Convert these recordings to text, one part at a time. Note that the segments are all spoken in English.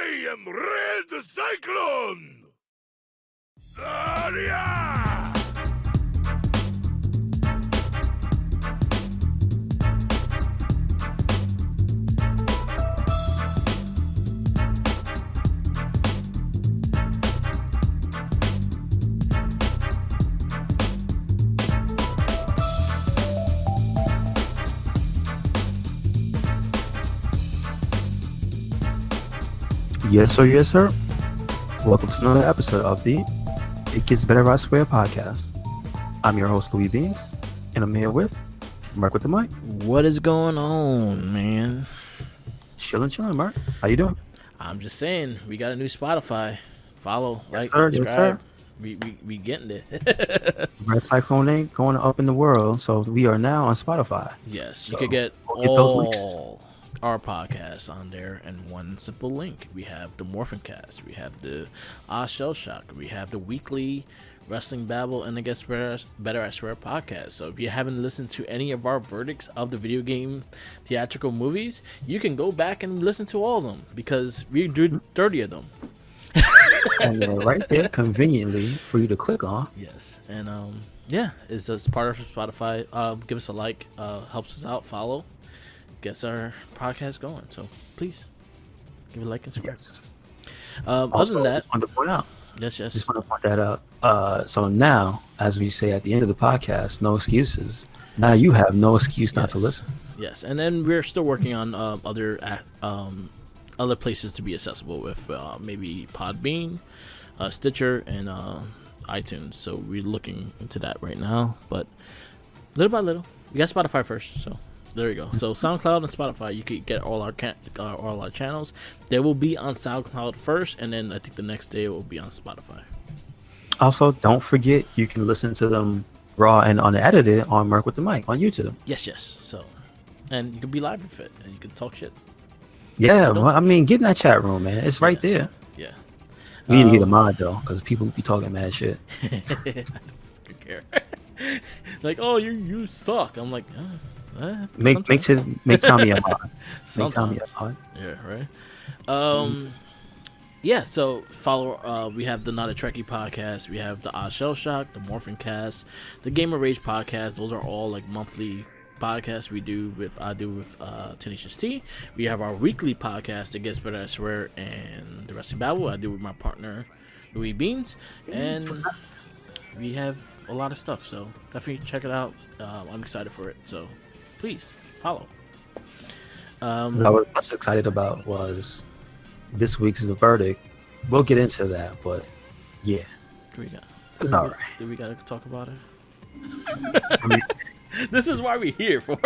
I am Red Cyclone! Yeah! Yes, sir. Welcome to another episode of the It Gets Better I Swear podcast. I'm your host, Louis Beans, and I'm here with Mark with the mic. What is going on, man? Chilling, Mark. How you doing? I'm just saying, we got a new Spotify. Follow, Yes, like, sir. Yes, subscribe. sir. We getting it. RedCycloneInc going up in the world, so we are now on Spotify. Yes, So, you could get get those links. all our podcasts on there in one simple link. We have the Morphin Cast, we have the Shell Shock, we have the weekly Wrestling Babble, and it gets better I Swear podcast. So if you haven't listened to any of our verdicts of the video game theatrical movies, you can go back and listen to all of them because we do 30 of them. And they're right there conveniently for you to click on. Yes, and yeah, it's just part of Spotify. Give us a like, helps us out. Follow, gets our podcast going. So please give it a like and subscribe. Yes. Other than that, just wanted to point out. yes, Just want to point that out. So now, as we say at the end of the podcast, no excuses. Now you have no excuse not to listen. Yes, and then we're still working on other places to be accessible with maybe Podbean, Stitcher, and iTunes. So we're looking into that right now, but little by little. We got Spotify first, so there you go. So SoundCloud and Spotify, you could get all our channels. They will be on SoundCloud first, and then I think the next day it will be on Spotify. Also, don't forget you can listen to them raw and unedited on Mark with the Mic on YouTube. Yes. So, and you can be live with it, and you can talk shit. Yeah, well, I mean, get in that chat room, man. It's right there. Yeah. We need to get a mod though, because people be talking mad shit. I don't care. Like, oh, you suck. I'm like, Make Tommy a mod. Make Tommy sometimes. a mod. Yeah, right. Yeah. So follow. We have the Not a Trekkie podcast. We have the Shell Shock, the Morphin Cast, the Gamer Rage podcast. Those are all like monthly podcasts I do with Tenacious T. We have our weekly podcast that gets better I swear, and the Wrestling Babble I do with my partner Louis Beans, and we have a lot of stuff. So definitely check it out. I'm excited for it. So please follow. What I was most excited about was this week's verdict. We'll get into that, but yeah, What we got? it's all right. Do we gotta talk about it? I mean, This is why we're here for.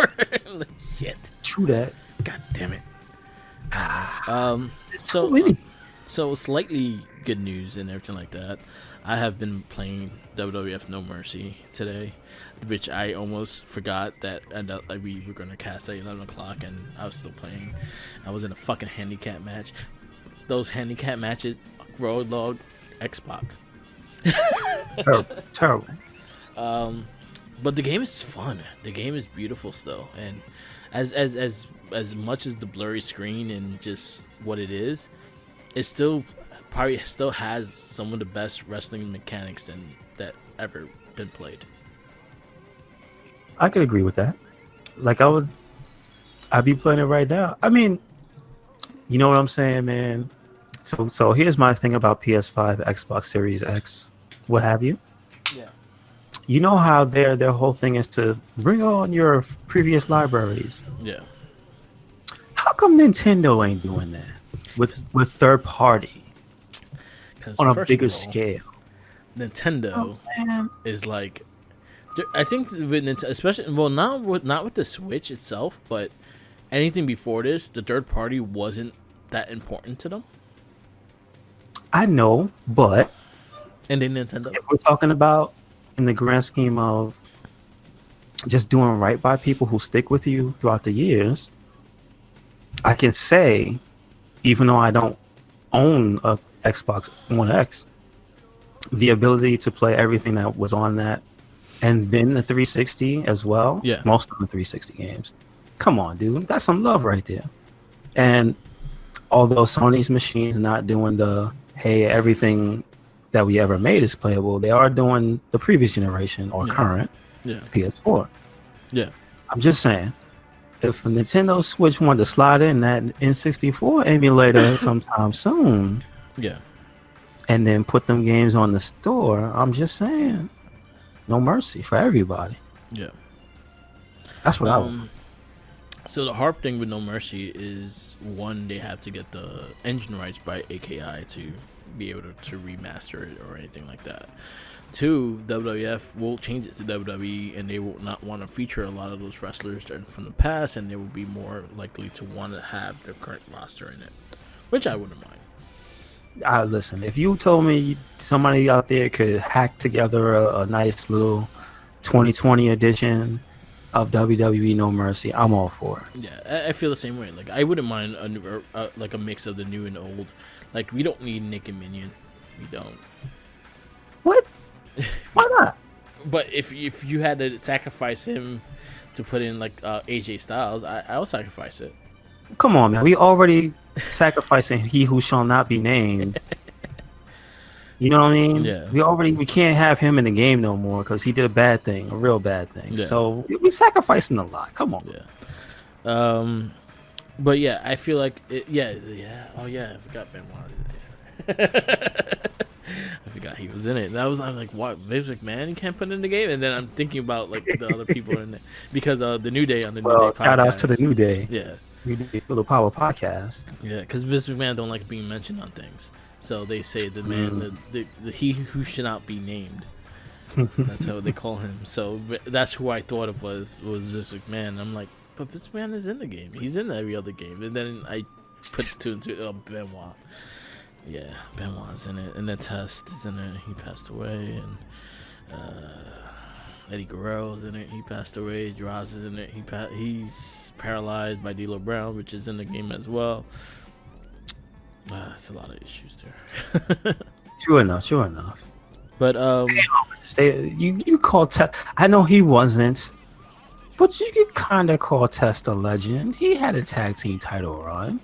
Like, shit. true that. God damn it. It's too many. So slightly good news and everything like that. I have been playing WWF No Mercy today, which I almost forgot that like we were gonna cast at 11 o'clock, and I was still playing. I was in a fucking handicap match. Those handicap matches, Roadlog, X-Pac. Terrible. But the game is fun. The game is beautiful still, and as much as the blurry screen and just what it is, it still has some of the best wrestling mechanics that ever been played. I could agree with that. Like I'd be playing it right now. I mean, you know what I'm saying, man. So here's my thing about PS5, Xbox Series X, what have you. Yeah. You know how their whole thing is to bring on your previous libraries. Yeah. How come Nintendo ain't doing that with third party on a bigger scale? Nintendo Man. is like, I think with Nintendo, especially not with the Switch itself, but anything before this, the third party wasn't that important to them. I know, but And then Nintendo. if we're talking about in the grand scheme of just doing right by people who stick with you throughout the years, I can say, even though I don't own a Xbox One X, the ability to play everything that was on that, and then the 360 as well. Yeah. Most of the 360 games. Come on, dude. That's some love right there. And although Sony's machines not doing the hey everything that we ever made is playable, they are doing the previous generation or current PS4. Yeah. I'm just saying, if a Nintendo Switch wanted to slide in that N64 emulator sometime soon, and then put them games on the store, I'm just saying, no mercy for everybody. Yeah. That's what I want. So the hard thing with No Mercy is, one, they have to get the engine rights by AKI to be able to remaster it or anything like that. Two, WWF will change it to WWE, and they will not want to feature a lot of those wrestlers from the past, and they will be more likely to want to have their current roster in it, which I wouldn't mind. Listen, if you told me somebody out there could hack together a nice little 2020 edition of WWE No Mercy, I'm all for it. Yeah, I feel the same way. Like, I wouldn't mind like a mix of the new and old. Like, we don't need Nick and Minion. We don't. What? Why not? But if you had to sacrifice him to put in like AJ Styles, I'll sacrifice it. Come on, man. We already sacrificing he who shall not be named. You know what I mean? Yeah. We can't have him in the game no more because he did a bad thing, a real bad thing. Yeah. So we sacrificing a lot. Come on. Yeah. But yeah, I feel like yeah. Oh yeah, I forgot Benoit. I forgot he was in it. And I was like, what? Vince McMahon, you can't put in the game? And then I'm thinking about like the other people in it because the New Day on the New Day podcast. Shout outs to the New Day. Yeah. New Day for the Power podcast. Yeah, because Vince McMahon don't like being mentioned on things. So they say the man, the he who should not be named. That's how they call him. So that's who I thought of was Vince McMahon. I'm like, but Vince McMahon is in the game. He's in every other game. And then I put two and two. Benoit. Yeah, Benoit's in it. And then Test is in it. He passed away. And Eddie Guerrero's in it. He passed away. Droz is in it. He's paralyzed by D'Lo Brown, which is in the game as well. It's a lot of issues there. Sure enough. But you call Test. I know he wasn't, but you could kind of call Test a legend. He had a tag team title run.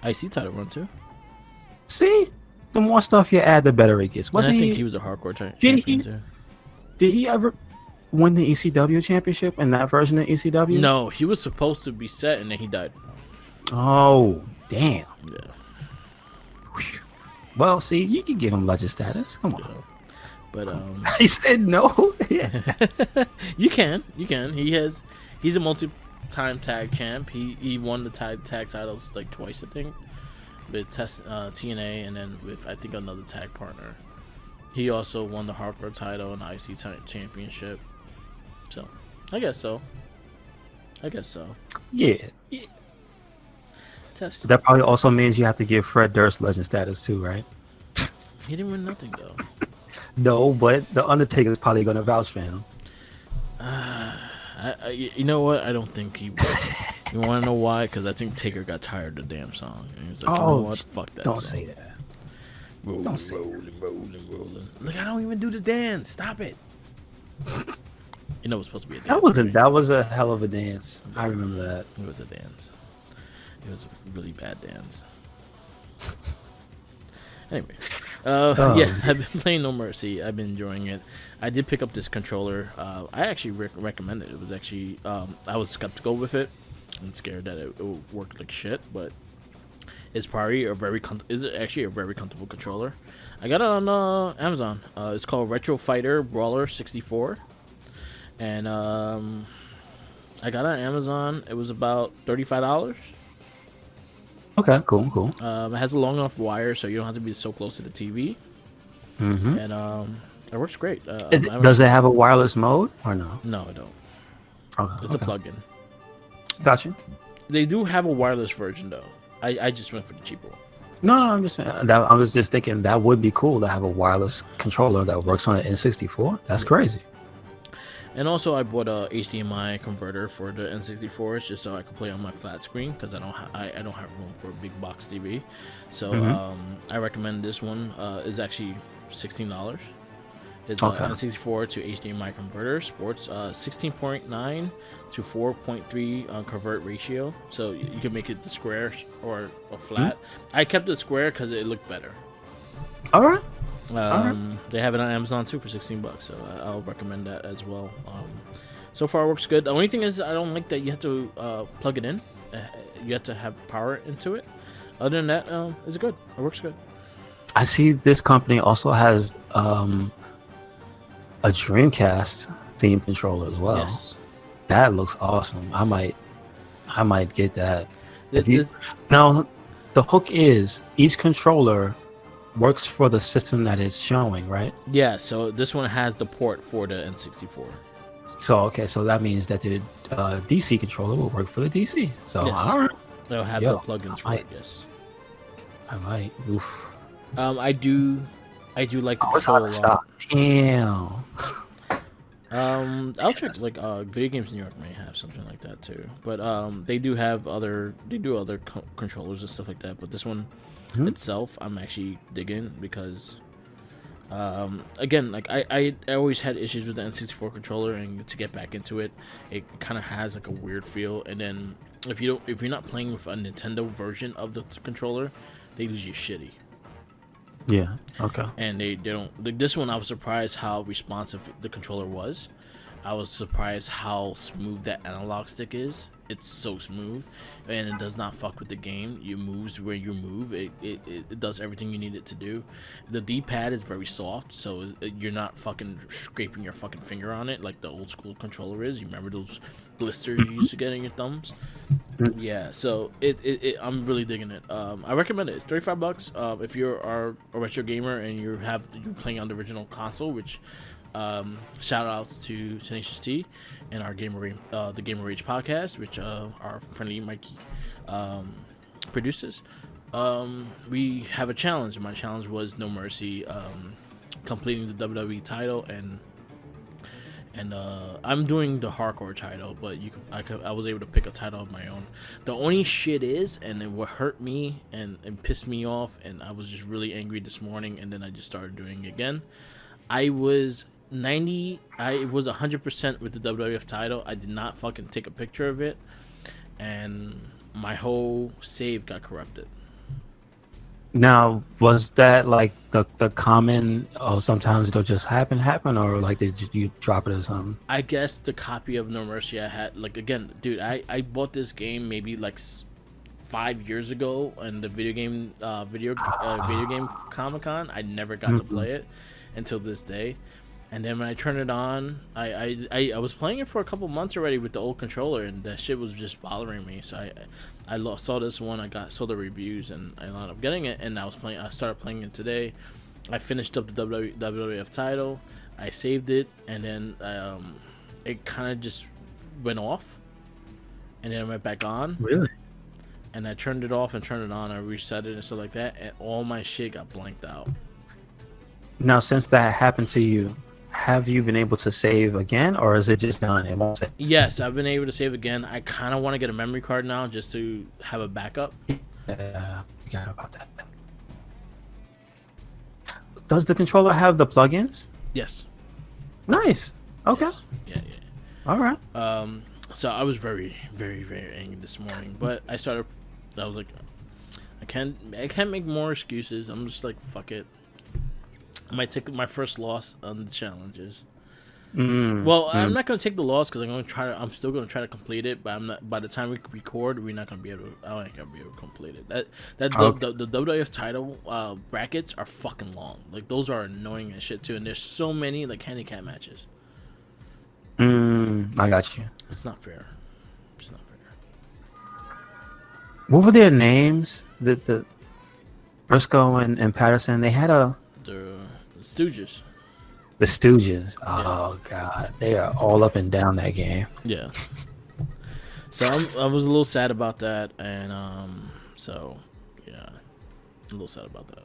IC title run too. See, the more stuff you add, the better it gets. I think he was a hardcore champion too. Did he ever win the ECW championship in that version of ECW? No, he was supposed to be set, and then he died. Oh, damn. Yeah. Well, see, you can give him legend status. Come on. Yeah. But he said no. Yeah. You can. He's a multi-time tag champ. He won the tag titles like twice, I think, with TNA, and then with I think another tag partner. He also won the hardcore title and IC championship. So, I guess so. Yeah. Test. That probably also means you have to give Fred Durst legend status too, right? He didn't win nothing though. No, but the Undertaker's probably gonna vouch for him. You know what? I don't think he would. You want to know why? Because I think Taker got tired of the damn song. And he's like, you know what? Fuck that. Don't song. say that. Rolling. Look, I don't even do the dance. Stop it. You know it's supposed to be a dance. That was a hell of a dance. I remember that. It was a dance. It was a really bad dance. Anyway, yeah, I've been playing No Mercy. I've been enjoying it. I did pick up this controller. I actually recommend it. It was actually I was skeptical with it. I'm scared that it would work like shit, but it's probably actually a very comfortable controller. I got it on Amazon. It's called Retro Fighter Brawler 64, and I got it on Amazon. It was about $35. Okay, cool. It has a long enough wire, so you don't have to be so close to the TV. Mm-hmm. And it works great. Does it have a wireless mode or no? No, it don't. Okay, It's a plug-in. Gotcha. They do have a wireless version, though. I just went for the cheaper one. No, I'm just saying. I was just thinking that would be cool to have a wireless controller that works on an N64. That's crazy. And also, I bought a HDMI converter for the N64 just so I could play on my flat screen because I don't have room for a big box TV. So I recommend this one. It's actually $16. It's Okay. N64 to HDMI converter. Sports 16.9 to 4.3 convert ratio. So you can make it the square or flat. I kept it square because it looked better. All right. Alright. They have it on Amazon too for $16, so I'll recommend that as well. So far, it works good. The only thing is, I don't like that you have to plug it in. You have to have power into it. Other than that, it's good. It works good. I see this company also has a Dreamcast theme controller as well. Yes. That looks awesome. I might get that. This- Now, the hook is each controller works for the system that it's showing, right? Yeah, so this one has the port for the N64. So that means that the DC controller will work for the DC. So Yes. all right, They'll have the plugins for it, yes. I might. Oof. I do like the Oh, it's hard controller to a lot. stop. Damn. I'll check. Like, Video Games New York may have something like that too, but they do other controllers and stuff like that. But this one itself, I'm actually digging because, again, like I always had issues with the N64 controller, and to get back into it, it kind of has like a weird feel. And then if you're not playing with a Nintendo version of the controller, they use you shitty. Yeah. Okay. And they don't like this one. I was surprised how responsive the controller was. I was surprised how smooth that analog stick is. It's so smooth, and it does not fuck with the game. You moves where you move. It does everything you need it to do. The D-pad is very soft, so you're not fucking scraping your fucking finger on it like the old school controller is. You remember those blisters you used to get in your thumbs? Yeah, so I'm really digging it. I recommend it. It's $35. If you're a retro gamer and you're playing on the original console, which shout outs to Tenacious T and our the Gamer Rage podcast, which our friendly Mikey produces. We have a challenge. My challenge was No Mercy, completing the WWE title, and I'm doing the hardcore title, but I was able to pick a title of my own. The only shit is, and it what hurt me and pissed me off, and I was just really angry this morning, and then I just started doing it again. I was 100% with the WWF title. I did not fucking take a picture of it, and my whole save got corrupted. Now, was that like the common? Oh, sometimes it'll just happen, or like did you drop it or something? I guess the copy of No Mercy I had, like, again, dude, I bought this game maybe like 5 years ago in the video game Comic-Con. I never got to play it until this day. And then when I turned it on, I was playing it for a couple months already with the old controller, and that shit was just bothering me. So I saw this one, saw the reviews, and I ended up getting it. And I started playing it today. I finished up the WWF title. I saved it, and then it kind of just went off, and then it went back on. Really? And I turned it off and turned it on. I reset it and stuff like that, and all my shit got blanked out. Now, since that happened to you, have you been able to save again, or is it just done? It won't save? Yes, I've been able to save again. I kind of want to get a memory card now just to have a backup. Yeah, forgot about that. Does the controller have the plugins? Yes. Nice. Okay. Yes. Yeah. All right. So I was very, very, very angry this morning, but I was like, I can't make more excuses. I'm just like, fuck it. I might take my first loss on the challenges. I'm not gonna take the loss because I'm still gonna try to complete it. But I'm not. By the time we record, we're not gonna be able to. I ain't gonna be able to complete it. The WWF title brackets are fucking long. Like, those are annoying as shit too. And there's so many like handicap matches. I got you. It's not fair. It's not fair. What were their names? The Briscoe and Patterson. They had The Stooges. The Stooges. Oh god, they are all up and down that game. Yeah. So I was a little sad about that, and so yeah, a little sad about that.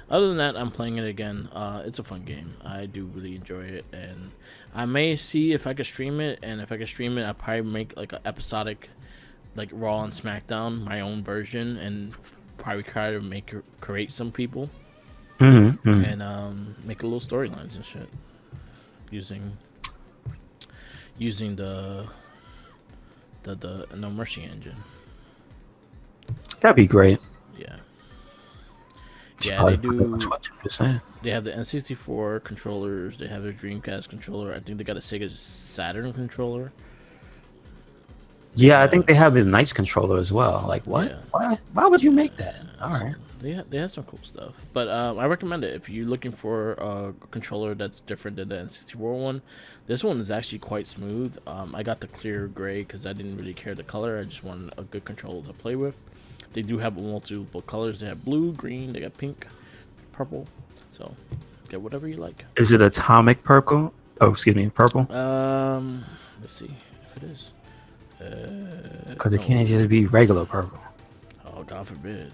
Other than that, I'm playing it again. It's a fun game. I do really enjoy it, and I may see if I can stream it. And if I can stream it, I'll probably make like an episodic, like Raw and SmackDown, my own version, and probably try to create some people. And make a little storylines and shit. using the No Mercy engine. That'd be great. Yeah. Should Yeah, probably they put do. that much what you're saying. They have the N64 controllers. They have a Dreamcast controller. I think they got a Sega Saturn controller. Yeah, I think they have the nice controller as well. Like, what? Yeah. Why would you make that? All right. They have some cool stuff. But I recommend it if you're looking for a controller that's different than the N64 one. This one is actually quite smooth. I got the clear gray because I didn't really care the color. I just wanted a good controller to play with. They do have multiple colors. They have blue, green. They got pink, purple. So get whatever you like. Is it atomic purple? Oh, excuse me, purple. Let's see if it is. Because it can't just be regular purple. Oh, God forbid.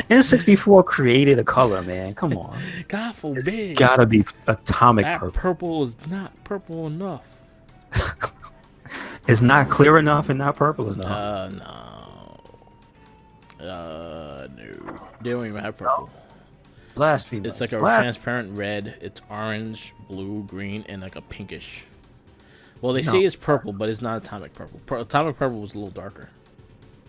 N64 created a color, man. Come on. God forbid. It's gotta be atomic that purple. Purple is not purple enough. It's not clear enough and not purple enough. No. No. They don't even have purple. Blasphemy. It's like a transparent red. It's orange, blue, green, and like a pinkish. Well, they say it's purple, but it's not atomic purple. Atomic purple was a little darker.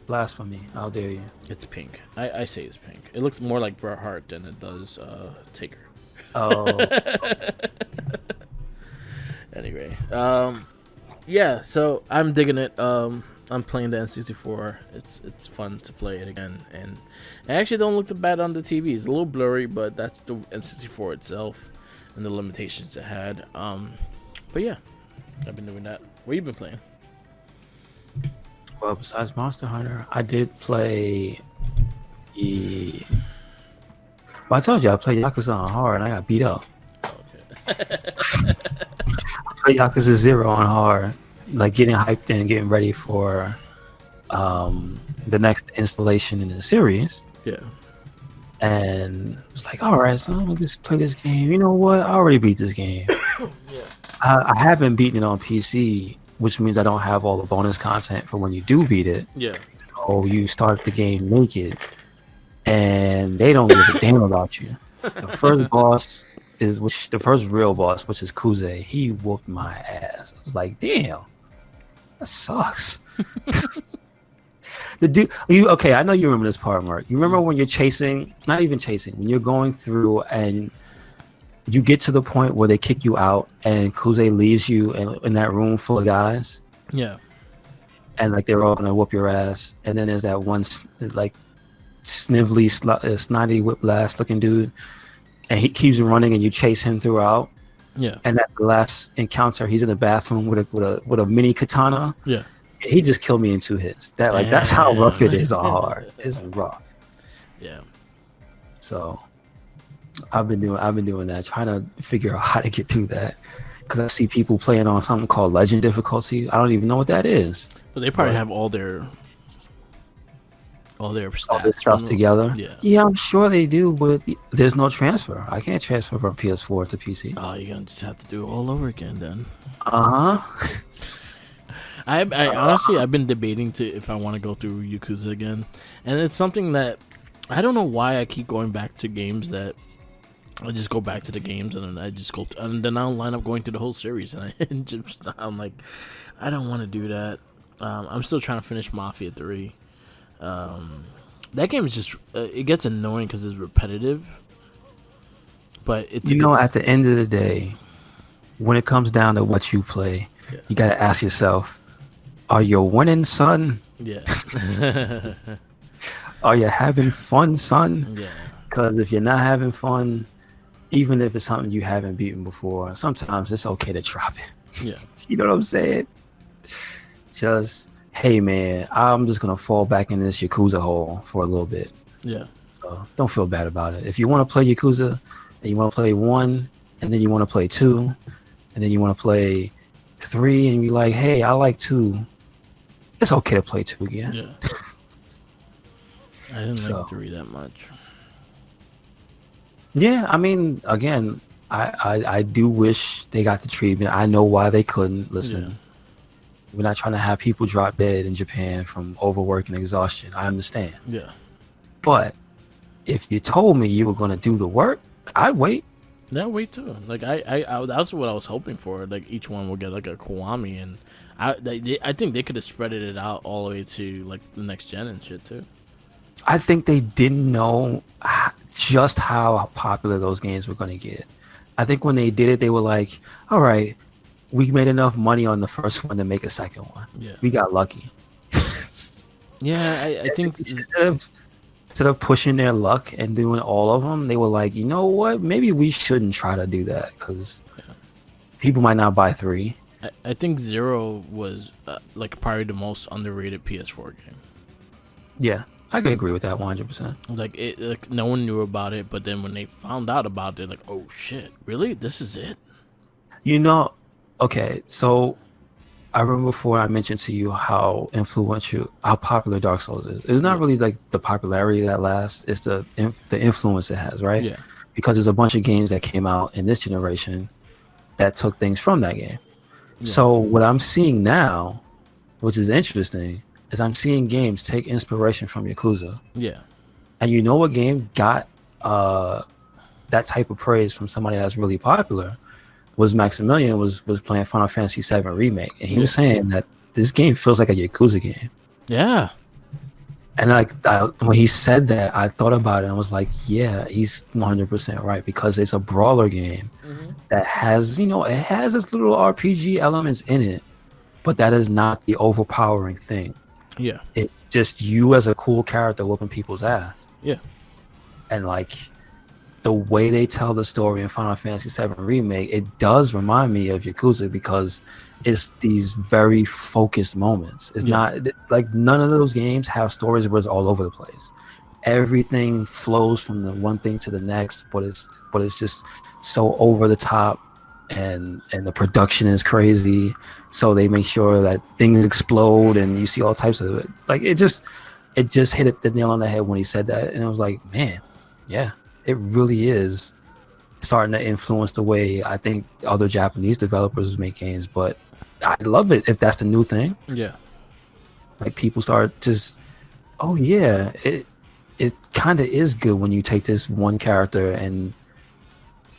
Blasphemy. How dare you? It's pink. I say it's pink. It looks more like Bret Hart than it does Taker. Oh. Anyway, yeah. So I'm digging it. I'm playing the N64. It's fun to play it again, and it actually don't look that bad on the TV. It's a little blurry, but that's the N64 itself and the limitations it had. But yeah, I've been doing that. What you been playing? Well, besides Monster Hunter, I did play. Well, I told you I played Yakuza on hard, and I got beat up. Okay. I played Yakuza 0 on hard, like getting hyped and getting ready for the next installation in the series. Yeah. And it's like, all right, so let me just play this game. You know what? I already beat this game. Yeah. I haven't beaten it on PC, which means I don't have all the bonus content for when you do beat it. Yeah. So you start the game naked, and they don't give a damn about you. The first boss the first real boss, which is Kuze. He whooped my ass. I was like, damn, that sucks. The dude, okay? I know you remember this part, Mark. You remember when you're chasing, not even chasing, when you're going through and you get to the point where they kick you out and Kuze leaves you in that room full of guys. Yeah. And like they're all gonna whoop your ass. And then there's that one like snively, snotty whiplash looking dude, and he keeps running and you chase him throughout. Yeah. And at the last encounter, he's in the bathroom with a mini katana. Yeah. He just killed me in 2 hits. That's how rough it is on hard. It's rough. Yeah. So I've been doing that, trying to figure out how to get through that, because I see people playing on something called Legend difficulty. I don't even know what that is. But they probably have all their stats, all this stuff together. Yeah, I'm sure they do, but there's no transfer. I can't transfer from PS4 to PC. Oh, you're gonna just have to do it all over again then. I honestly, I've been debating if I want to go through Yakuza again, and it's something that I don't know why I keep going back to games that I just go back to the games and then I just go and then I'll line up going through the whole series, and I'm like, I don't want to do that. I'm still trying to finish Mafia 3. That game is just it gets annoying because it's repetitive, but it's at the end of the day, when it comes down to what you play, you got to ask yourself, are you winning, son? Yeah. Are you having fun, son? Yeah. Because if you're not having fun, even if it's something you haven't beaten before, sometimes it's okay to drop it. Yeah. You know what I'm saying? Just, hey man, I'm just gonna fall back in this Yakuza hole for a little bit. Yeah. So don't feel bad about it. If you want to play Yakuza and you want to play 1, and then you want to play 2, and then you want to play 3, and you're like, hey, I like 2, it's okay to play 2 again. Yeah. I didn't like 3 that much. Yeah, I mean, again, I do wish they got the treatment. I know why they couldn't. Listen, we're not trying to have people drop dead in Japan from overwork and exhaustion. I understand. Yeah. But if you told me you were going to do the work, I'd wait. That way too. Like that's what I was hoping for. Like each one will get like a Kiwami, and I think they could have spreaded it out all the way to like the next gen and shit too. I think they didn't know just how popular those games were going to get. I think when they did it, they were like, all right, we made enough money on the first one to make a second one. Yeah. We got lucky. Yeah, I think Instead of pushing their luck and doing all of them, they were like, you know what? Maybe we shouldn't try to do that because people might not buy 3. I think Zero was like probably the most underrated PS4 game. Yeah, I can agree with that 100%. Like no one knew about it, but then when they found out about it, like, oh shit, really? This is it? You know, okay, so I remember before I mentioned to you how influential, how popular Dark Souls is. It's not really like the popularity that lasts; it's the influence it has, right? Yeah. Because there's a bunch of games that came out in this generation that took things from that game. Yeah. So what I'm seeing now, which is interesting, is I'm seeing games take inspiration from Yakuza. Yeah. And you know what game got that type of praise from somebody that's really popular? Was Maximilian was playing Final Fantasy VII Remake, and he was saying that this game feels like a Yakuza game. Yeah. And like when he said that, I thought about it and was like, yeah, he's 100% right, because it's a brawler game that has, it has its little RPG elements in it, but that is not the overpowering thing. Yeah. It's just you as a cool character whooping people's ass. Yeah. And like the way they tell the story in Final Fantasy VII Remake, it does remind me of Yakuza because it's these very focused moments. It's not like none of those games have stories where it's all over the place. Everything flows from the one thing to the next, but it's just so over the top, and the production is crazy. So they make sure that things explode and you see all types of it. Like it just hit the nail on the head when he said that, and it was like, man, yeah. It really is starting to influence the way I think other Japanese developers make games, but I love it if that's the new thing. Yeah. Like people start just, oh yeah, it kind of is good when you take this one character and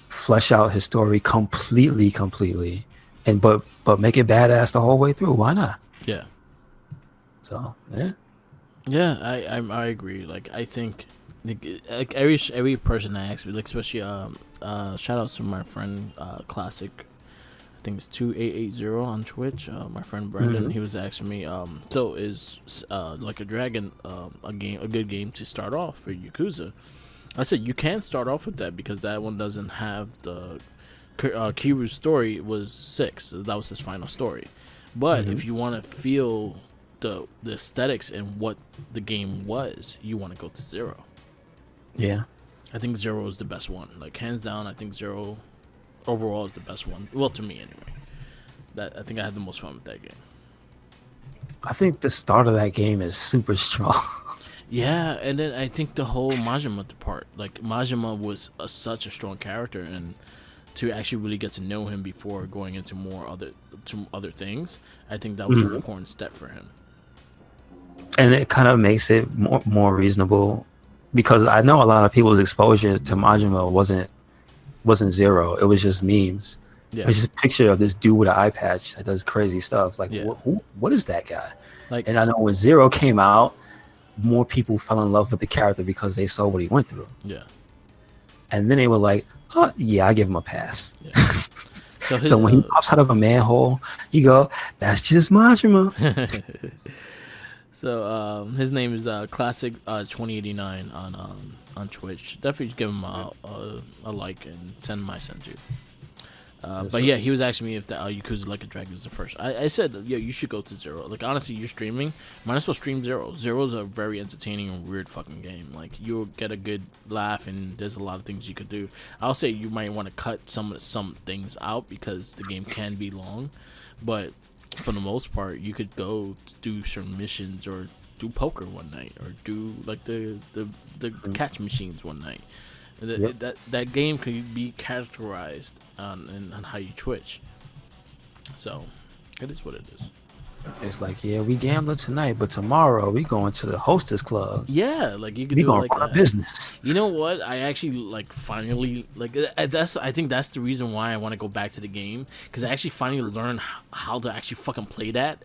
flesh out his story completely, and but make it badass the whole way through. Why not? Yeah. So yeah. Yeah, I agree. Like I think. Like every person I ask me, like especially shout out to my friend Classic, I think it's 2880 on Twitch. My friend Brendan, he was asking me, so is like a Dragon a good game to start off for Yakuza? I said you can start off with that because that one doesn't have the Kiryu's story was 6. So that was his final story. But if you want to feel the aesthetics and what the game was, you want to go to 0. Yeah, I think 0 is the best one. Like hands down, I think 0 overall is the best one. Well, to me anyway. I think I had the most fun with that game. I think the start of that game is super strong. Yeah, and then I think the whole Majima part. Like Majima was such a strong character, and to actually really get to know him before going into other things, I think that was an important step for him. And it kind of makes it more reasonable. Because I know a lot of people's exposure to Majima wasn't 0. It was just memes. Yeah. It's just a picture of this dude with an eye patch that does crazy stuff. Like, what is that guy? Like, and I know when 0 came out, more people fell in love with the character because they saw what he went through. Yeah. And then they were like, oh, yeah, I give him a pass. Yeah. So when he pops out of a manhole, you go, that's just Majima. So his name is Classic 2089 on Twitch. Definitely give him a like and send him send you. But yeah, he was asking me if the Yakuza Like a Dragon is the first. I said, yo, you should go to 0. Like honestly, you're streaming, might as well stream 0. 0 is a very entertaining and weird fucking game. Like you'll get a good laugh, and there's a lot of things you could do. I'll say you might want to cut some things out because the game can be long, but for the most part, you could go do certain missions or do poker one night or do like the catch machines one night. That game could be categorized on how you Twitch. So it is what it is. It's like, yeah, we gambling tonight, but tomorrow we going to the hostess clubs. Yeah, like you could We do it gonna like run a that. business. You know what? I actually like finally like that's. I think that's the reason why I want to go back to the game because I actually finally learned how to actually fucking play that.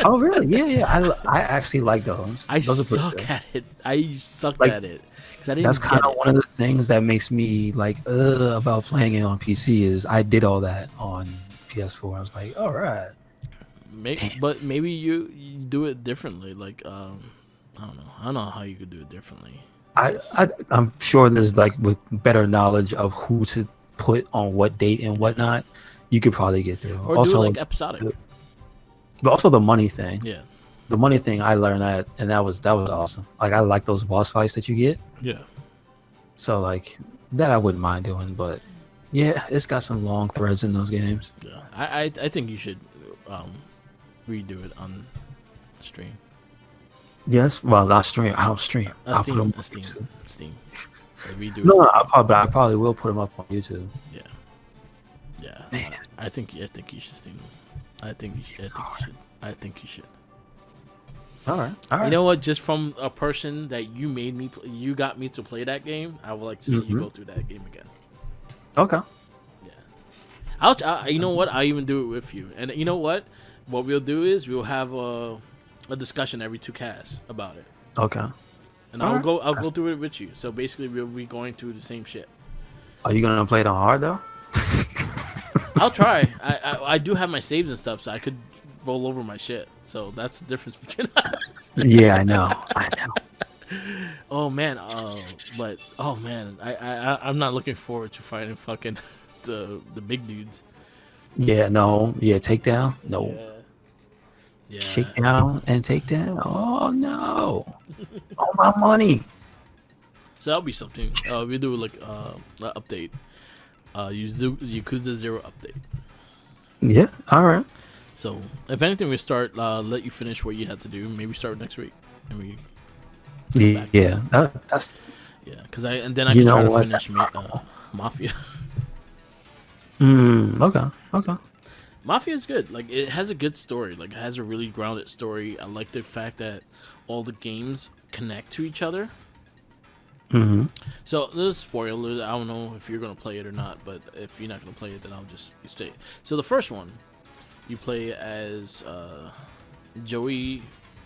Oh, really? Yeah, yeah. I actually like those. I Those are pretty suck good. at it. I sucked Like, at it because I that's didn't kind get of it. one of the things that makes me like about playing it on PC is I did all that on PS4. I was like, all right. But maybe you do it differently. Like I don't know. I don't know how you could do it differently. I'm sure there's like with better knowledge of who to put on what date and whatnot, you could probably get through. Or do Also, it like episodic. but also the money thing. Yeah. The money thing I learned that, and that was awesome. Like I like those boss fights that you get. Yeah. So like that I wouldn't mind doing, but yeah, it's got some long threads in those games. Yeah. I think you should redo it on stream. Yes, well, not stream. I don't stream. I'll put 'em on Steam. YouTube. Steam. Like, redo No, it. no, I probably will put them up on YouTube. Yeah. Yeah. Man. I think you should Steam them. I think you should. I think you should. All right, all right. You know what? Just from a person that you made me, you got me to play that game. I would like to see you go through that game again. Okay. Yeah. You know what? I'll even do it with you. And you know what? What we'll do is we'll have a discussion every 2 casts about it. Okay. And All I'll right. go through it with you. So basically, we'll be going through the same shit. Are you gonna play it on hard though? I'll try. I do have my saves and stuff, so I could roll over my shit. So that's the difference between us. Yeah, I know. Oh man. But oh man, I'm not looking forward to fighting fucking the big dudes. Yeah, no. Yeah, takedown. No. Yeah. Shake down and take down. Oh no. All my money. So that'll be something. We'll do like an update. Yakuza 0 update. Yeah. All right. So if anything, we start. Let you finish what you have to do. Maybe start next week, and we. Yeah. That's. Yeah, and then I You can try know to what? finish Mafia. Okay. Okay. Mafia is good. Like it has a good story. Like it has a really grounded story. I like the fact that all the games connect to each other. Mm-hmm. So this is spoiler. I don't know if you're gonna play it or not, but if you're not gonna play it, then I'll just stay. So the first one, you play as Joey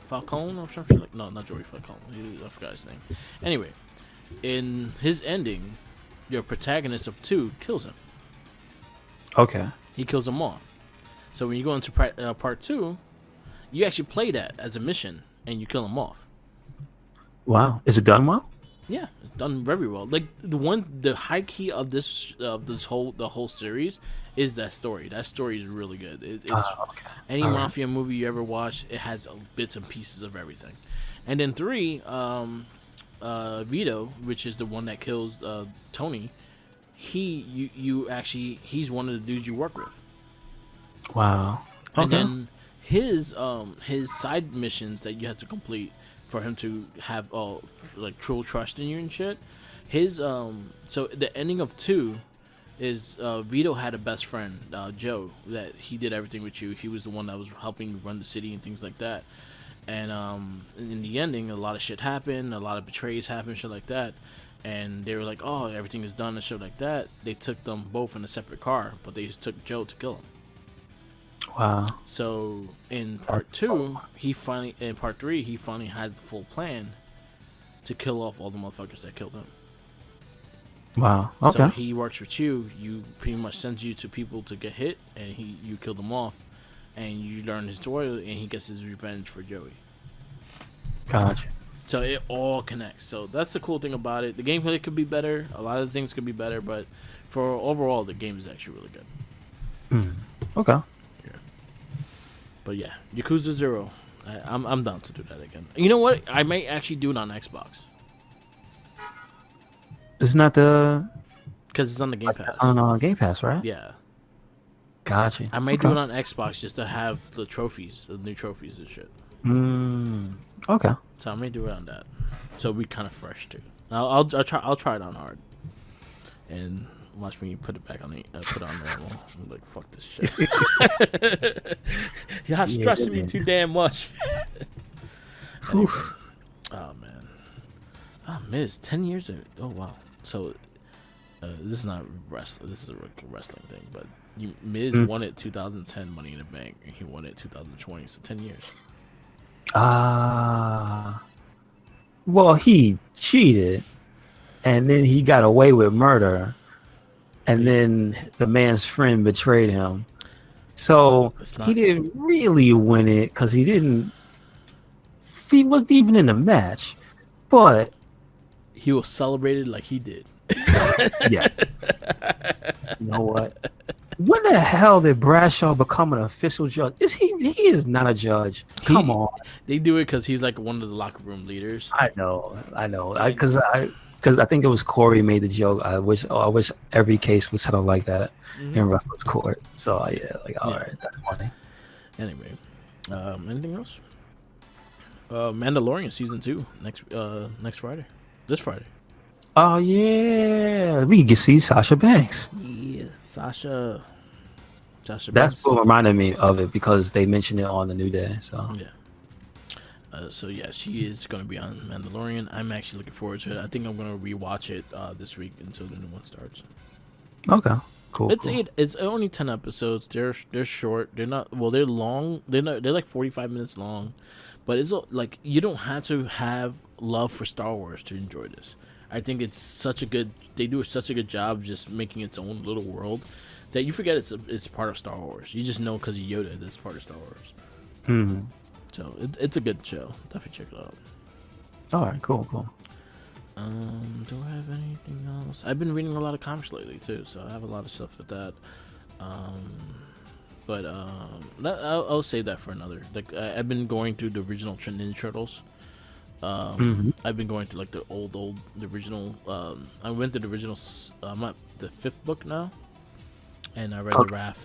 Falcone or something like. No, not Joey Falcone. I forgot his name. Anyway, in his ending, your protagonist of 2 kills him. Okay. He kills him off. So when you go into part 2, you actually play that as a mission, and you kill him off. Wow. Is it done well? Yeah, it's done very well. Like the high key of the whole series is that story. That story is really good. It's Okay. any All right. mafia movie you ever watch, it has bits and pieces of everything. And then 3, Vito, which is the one that kills Tony, he's one of the dudes you work with. Wow. Okay. And then his side missions that you have to complete for him to have like true trust in you and shit. His so the ending of 2 is Vito had a best friend, Joe, that he did everything with you. He was the one that was helping you run the city and things like that. And in the ending, a lot of shit happened, a lot of betrays happened, shit like that. And they were like, "Oh, everything is done," and shit like that. They took them both in a separate car, but they just took Joe to kill him. Wow. So in part 2, in part 3, he finally has the full plan to kill off all the motherfuckers that killed him. Wow. Okay. So he works with you. You pretty much sends you to people to get hit, and you kill them off, and you learn his story, and he gets his revenge for Joey. Gotcha. So it all connects. So that's the cool thing about it. The gameplay could be better. A lot of things could be better, but for overall, the game is actually really good. Okay. But yeah, Yakuza 0. I'm down to do that again. You know what? I might actually do it on Xbox. Isn't that the Because it's on the Game Pass. on Game Pass, right? Yeah. Gotcha. I might do it on Xbox just to have the trophies, the new trophies and shit. Okay. So I may do it on that. So it'll be kind of fresh too. I'll try it on hard. And Watch me put it back on put it on normal. I'm like, fuck this shit. Y'all stressing me too damn much. Anyway. Oh man. Oh, Miz, 10 years ago. Oh wow. So this is not wrestling. This is a wrestling thing, but Miz won it 2010 Money in the Bank, and he won it 2020. So 10 years. Well, he cheated, and then he got away with murder, and then the man's friend betrayed him. So he didn't really win it because he wasn't even in the match, but he was celebrated like he did. Yes. You know what? When the hell did Bradshaw become an official judge? He is not a judge. Come on. They do it because he's like one of the locker room leaders. I know. Because I think it was Corey made the joke. I wish every case was settled like that in wrestler's court. So all right, that's funny. Anyway, anything else? Mandalorian season 2 next Friday. This Friday. Oh yeah, we can see Sasha Banks. Yeah, Sasha That's Banks. what reminded me of it because they mentioned it on the New Day. So yeah. She is going to be on Mandalorian. I'm actually looking forward to it. I think I'm going to rewatch it this week until the new one starts. Okay, cool. It's only 10 episodes. They're short. They're not. Well, they're long. They're like 45 minutes long, but it's like you don't have to have love for Star Wars to enjoy this. I think they do such a good job just making its own little world that you forget it's part of Star Wars. You just know because of Yoda that it's part of Star Wars. Mm-hmm. So it's a good show. Definitely check it out. All right, cool. Do I have anything else? I've been reading a lot of comics lately too, so I have a lot of stuff with that. I'll save that for another. Like I've been going through the original Ninja Turtles. I've been going through like the original. I went to the original. I'm at the 5th book now, and I read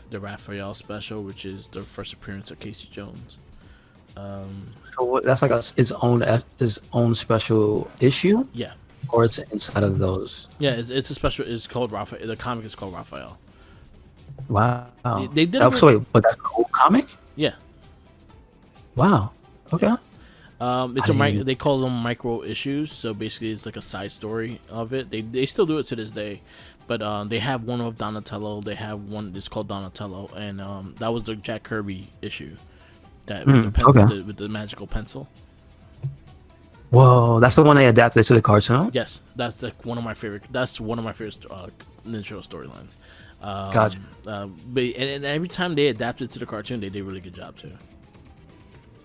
the Raphael special, which is the first appearance of Casey Jones. So that's like his own special issue. Yeah. Or it's inside of those. Yeah, it's a special. It's called Raphael. The comic is called Raphael. Wow. They did. But that's the whole comic. Yeah. Wow. Okay. They call them micro issues. So basically, it's like a side story of it. They still do it to this day, but they have one of Donatello. They have one that's called Donatello, and that was the Jack Kirby issue. That with the magical pencil. Whoa, that's the one they adapted to the cartoon. Yes, that's like one of my favorite. That's one of my favorite Ninja Turtle storylines. Gotcha. But every time they adapted to the cartoon, they did a really good job too.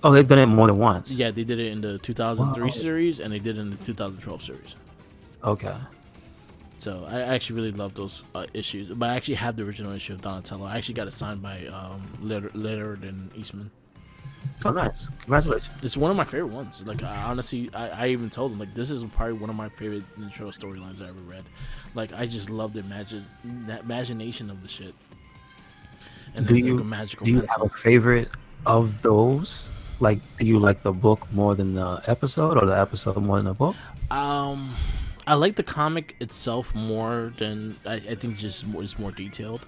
Oh, they've done it more than once. Yeah, they did it in the 2003 series, and they did it in the 2012 series. Okay. So I actually really love those issues. But I actually have the original issue of Donatello. I actually got it signed by Leonard and Eastman. Oh, nice! Congratulations. It's one of my favorite ones. Like honestly, I even told them like this is probably one of my favorite Ninja Turtle storylines I ever read. Like I just love the imagination of the shit. And do you have a favorite of those? Like, do you like the book more than the episode, or the episode more than the book? I like the comic itself more than I think. It's more detailed.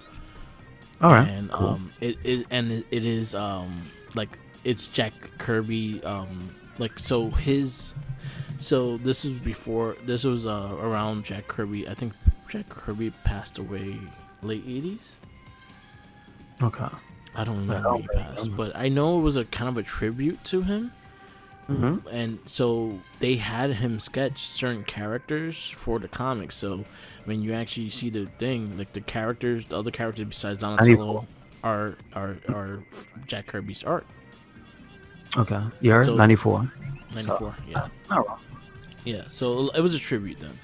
All right. And cool. it is like it's Jack Kirby. So this was around Jack Kirby. I think Jack Kirby passed away late 80s. Okay. I don't remember when he passed, but I know it was a kind of a tribute to him. Mm-hmm. And so they had him sketch certain characters for the comics. So when you actually see the thing, like the other characters besides Donatello are Jack Kirby's art. Okay. You heard? 94. 94, so, yeah. Not wrong. Yeah, so it was a tribute then.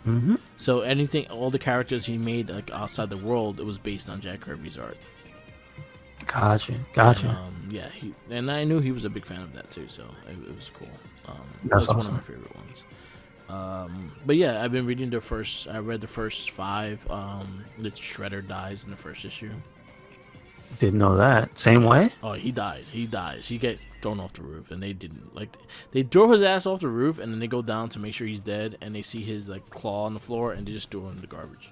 Mm-hmm. So all the characters he made like outside the world, it was based on Jack Kirby's art. Gotcha. And I knew he was a big fan of that too, so it was cool. That's awesome. One of my favorite ones. But yeah, I've been reading I read the first 5. The Shredder dies in the first issue. Didn't know that. Same way? Oh, he dies. He gets thrown off the roof, and they didn't they throw his ass off the roof, and then they go down to make sure he's dead, and they see his like claw on the floor, and they just throw him in the garbage.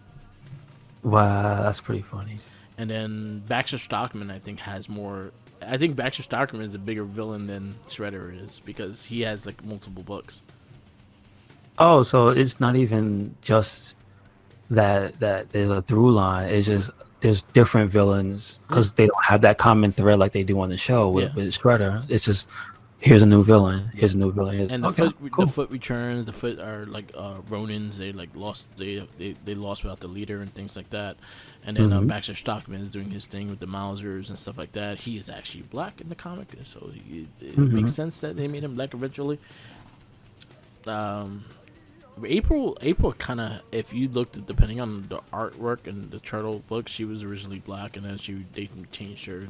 Wow, that's pretty funny. And then Baxter Stockman, I think, has more. I think Baxter Stockman is a bigger villain than Shredder is because he has like multiple books. Oh, so it's not even just that there's a through line. It's just there's different villains because they don't have that common thread like they do on the show with Shredder. It's just here's a new villain. Here's a new villain. And the Foot returns. The Foot are like Ronins. They like lost. They lost without the leader and things like that. And then Baxter Stockman is doing his thing with the Mausers and stuff like that. He's actually black in the comic, so it makes sense that they made him black eventually. April kind of, if you looked at, depending on the artwork and the Turtle book, she was originally black, and then they changed her.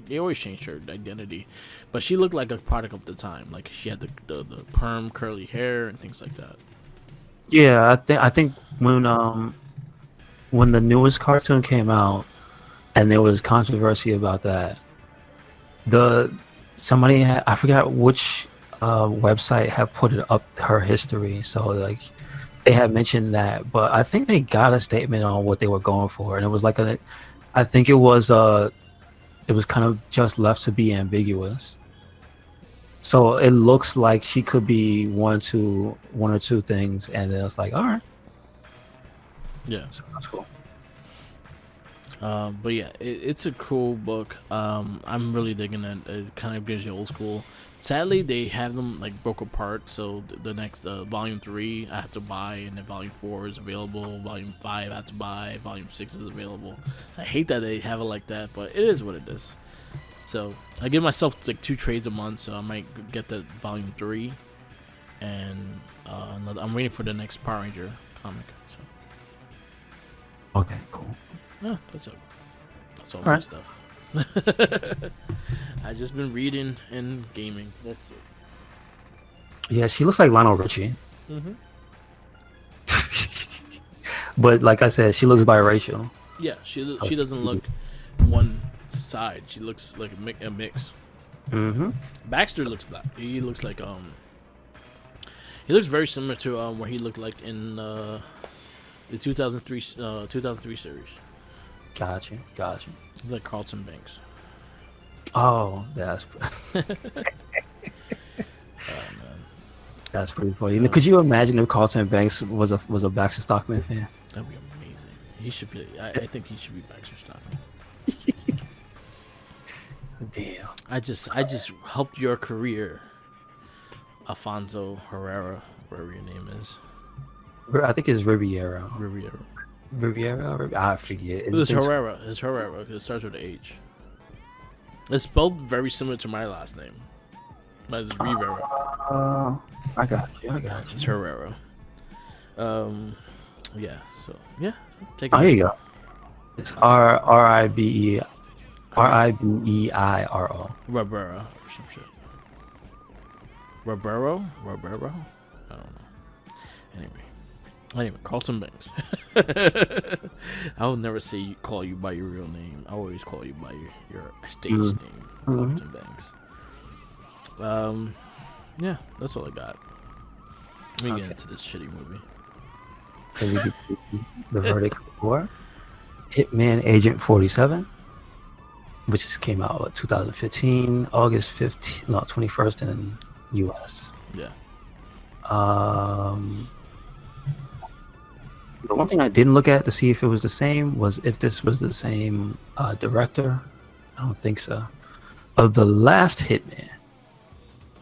They always changed her identity, but she looked like a product of the time. Like she had the perm curly hair and things like that. Yeah, I think when the newest cartoon came out, and there was controversy about that, somebody had, I forgot which website had put it up her history, so like they had mentioned that, but I think they got a statement on what they were going for, and it was like I think it was kind of just left to be ambiguous. So it looks like she could be one or two things, and then it's like, all right, yeah, so that's cool. But yeah, it's a cool book. I'm really digging it. It kind of gives you old school. Sadly, they have them like broke apart. So the next volume 3 I have to buy, and then volume 4 is available. Volume 5 I have to buy. Volume 6 is available. I hate that they have it like that, but it is what it is. So I give myself like 2 trades a month, so I might get the volume 3, and I'm waiting for the next Power Ranger comic. So Okay, cool. yeah, that's it. That's all All my right. stuff. I just been reading and gaming. That's it. Yeah, she looks like Lionel Richie. Mm-hmm. But like I said, she looks biracial. Yeah, she doesn't look one side. She looks like a mix. Mm-hmm. Baxter looks black. He looks like he looks very similar to what he looked like in the 2003 series. Gotcha. He's like Carlton Banks. Oh, that's Oh man, that's pretty funny. Could you imagine if Carlton Banks was a Baxter Stockman fan? that'd be amazing. He should be. I think he should be Baxter Stockman. Damn. I just helped your career, Alfonso Herrera, whatever your name is. I think it's Riviera. Riviera. I forget. It's Herrera. It's Herrera. It starts with an H. It's spelled very similar to my last name, but it's Rivera. I got you. It's Herrera. Yeah. So yeah, take it. Oh, here you go. It's Ribeiro. Ribera or some shit. Ribero? I don't know. Anyway, Carlton Banks. I will never call you by your real name. I always call you by your stage name, Carlton Banks. Yeah, that's all I got. Let me get into this shitty movie. So we get the verdict for Hitman Agent 47, which just came out 2015, August 21st in the US. Yeah. The one thing I didn't look at to see if it was the same was if this was the same director. I don't think so. Of the last Hitman.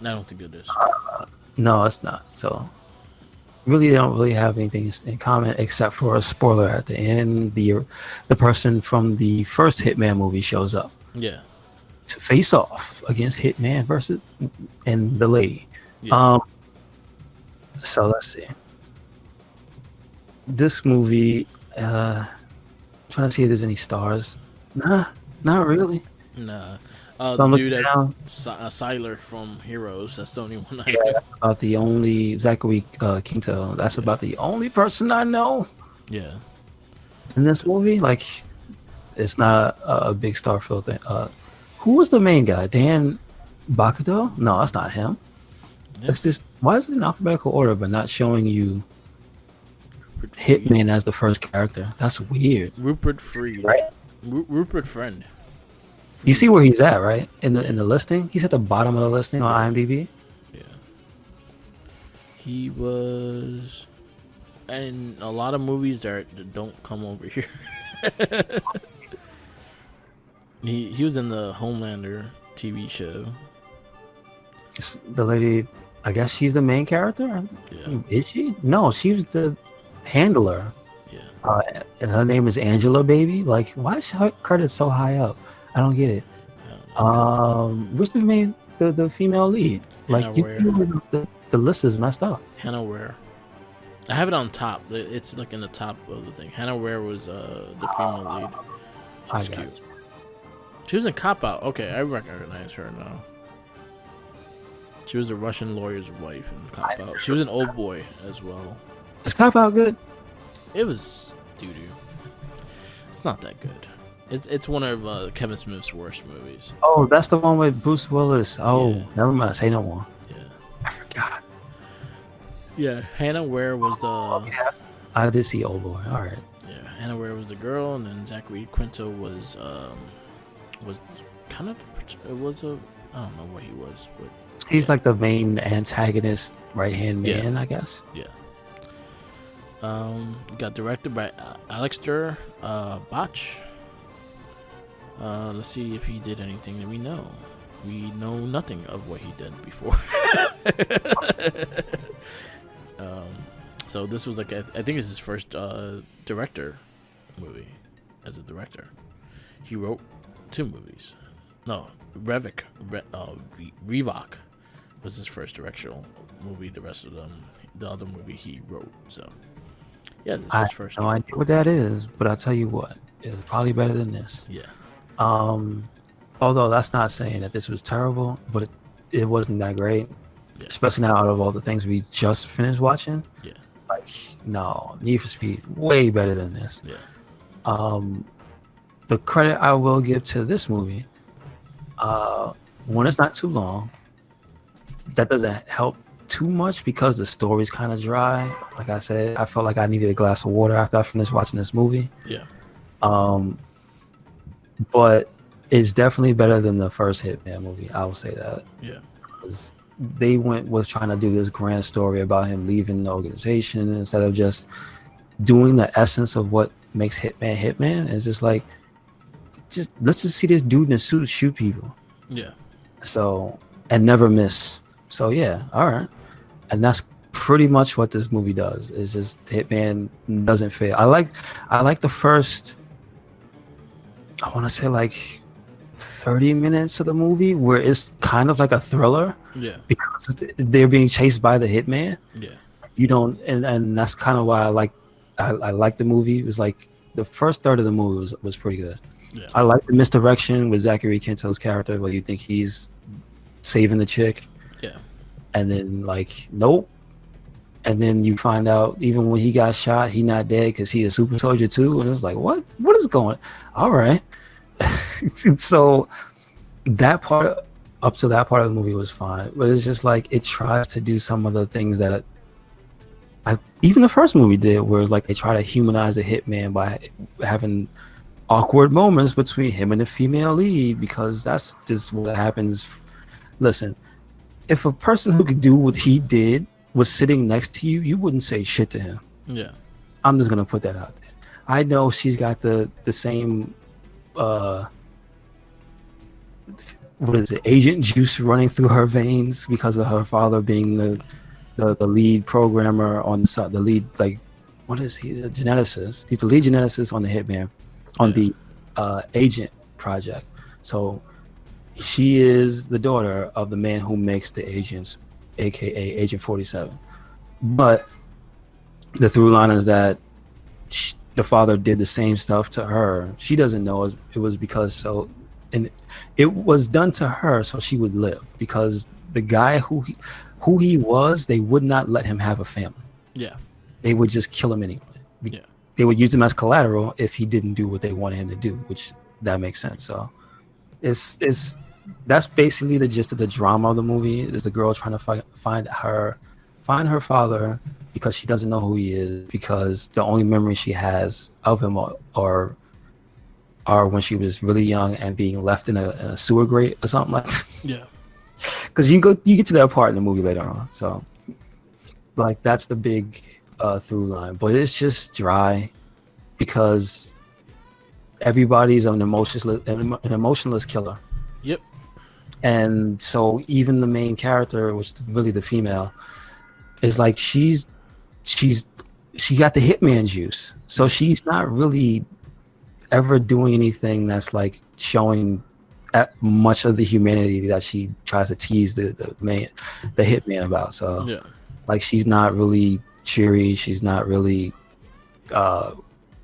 I don't think it is. No, it's not. So really, they don't really have anything in common except for a spoiler at the end. The person from the first Hitman movie shows up. Yeah. To face off against Hitman versus and the lady. Yeah. So let's see. This movie, trying to see if there's any stars. Nah, not really. Nah. So The I'm dude looking that down. Siler from Heroes. That's the only one I Yeah, that's about the only Zachary Quinto. That's about the only person I know Yeah. in this movie. Like, it's not a big Starfield thing. Who was the main guy? Dan Bakado? No, that's not him. Yeah. It's just, why is it in alphabetical order but not showing you Rupert Fried. Hitman as the first character. That's weird. Rupert Fried. Right. Rupert Friend. You see where he's at, right? In the listing? He's at the bottom of the listing on IMDb. Yeah. He was in a lot of movies that don't come over here. He was in the Homelander TV show. The lady, I guess she's the main character? Yeah. Is she? No, she was the handler. Yeah. And her name is Angela Baby. Like, why is her credit so high up? I don't get it. Which the main the female lead? Like, the list is messed up. Hannah Ware. I have it on top. It's like in the top of the thing. Hannah Ware was the female lead. She was cute. She was in Cop Out. Okay, I recognize her now. She was the Russian lawyer's wife in Cop Out. She was an Old Boy as well. Is Cop Out good? It was doo-doo. It's not that good. It's one of Kevin Smith's worst movies. Oh, that's the one with Bruce Willis. Oh, Yeah. Never mind. Say no more. Yeah. I forgot. Yeah, Hannah Ware was the... Okay. I did see Old Boy. All right. Yeah, Hannah Ware was the girl, and then Zachary Quinto was kind of... It was a... I don't know what he was, but... He's like the main antagonist, right-hand man, I guess. Yeah. Got directed by Alexander Botch. Let's see if he did anything that we know. We know nothing of what he did before. So this was like I think it's his first director movie as a director. He wrote 2 movies. No, Revok was his first directorial movie. The rest of them, the other movie he wrote. So yeah, this is his first. No idea what that is, but I'll tell you what, it's probably better than this. Yeah. Although that's not saying that this was terrible, but it wasn't that great. Yeah. Especially now out of all the things we just finished watching. Yeah. Like, no, Need for Speed, way better than this. Yeah. The credit I will give to this movie, when it's not too long, that doesn't help too much because the story's kind of dry. Like I said, I felt like I needed a glass of water after I finished watching this movie. Yeah. But it's definitely better than the first Hitman movie. I will say that. Yeah. They was trying to do this grand story about him leaving the organization instead of just doing the essence of what makes Hitman Hitman. It's just like, let's just see this dude in a suit shoot people. Yeah. So, and never miss. So yeah, all right. And that's pretty much what this movie does. It's just Hitman doesn't fail. I like the first, I want to say like 30 minutes of the movie where it's kind of like a thriller. Yeah. Because they're being chased by the hitman. Yeah. You don't, and that's kind of why I like the movie. It was like the first third of the movie was pretty good. Yeah. I like the misdirection with Zachary Quinto's character where you think he's saving the chick. Yeah. And then like, nope. And then you find out even when he got shot, he not dead because he a super soldier too. And it's like, what is going on? All right. So that part, up to that part of the movie was fine, but it's just like it tries to do some of the things that even the first movie did, where like they try to humanize the hitman by having awkward moments between him and the female lead, because that's just what happens. Listen, if a person who could do what he did was sitting next to you, you wouldn't say shit to him. Yeah. I'm just gonna put that out there. I know she's got the same what is it, agent juice running through her veins because of her father being the lead programmer on the side, the lead, like, what is he? He's a geneticist. He's the lead geneticist on the Hitman, on the agent project. So she is the daughter of the man who makes the agents, aka Agent 47. But the through line is that the father did the same stuff to her. She doesn't know it was because and it was done to her so she would live, because the guy who he was, they would not let him have a family. Yeah. They would just kill him anyway. Yeah. They would use him as collateral if he didn't do what they wanted him to do, which that makes sense. So that's basically the gist of the drama of the movie. Is the girl trying to find her father because she doesn't know who he is, because the only memory she has of him are when she was really young and being left in a sewer grate or something like that. Yeah. Because you get to that part in the movie later on. So like that's the big through line, but it's just dry because everybody's an emotionless killer. Yep. And so even the main character, which is really the female, is like she got the hitman juice, so she's not really ever doing anything that's like showing much of the humanity that she tries to tease the hitman about. So Yeah. like she's not really cheery, she's not really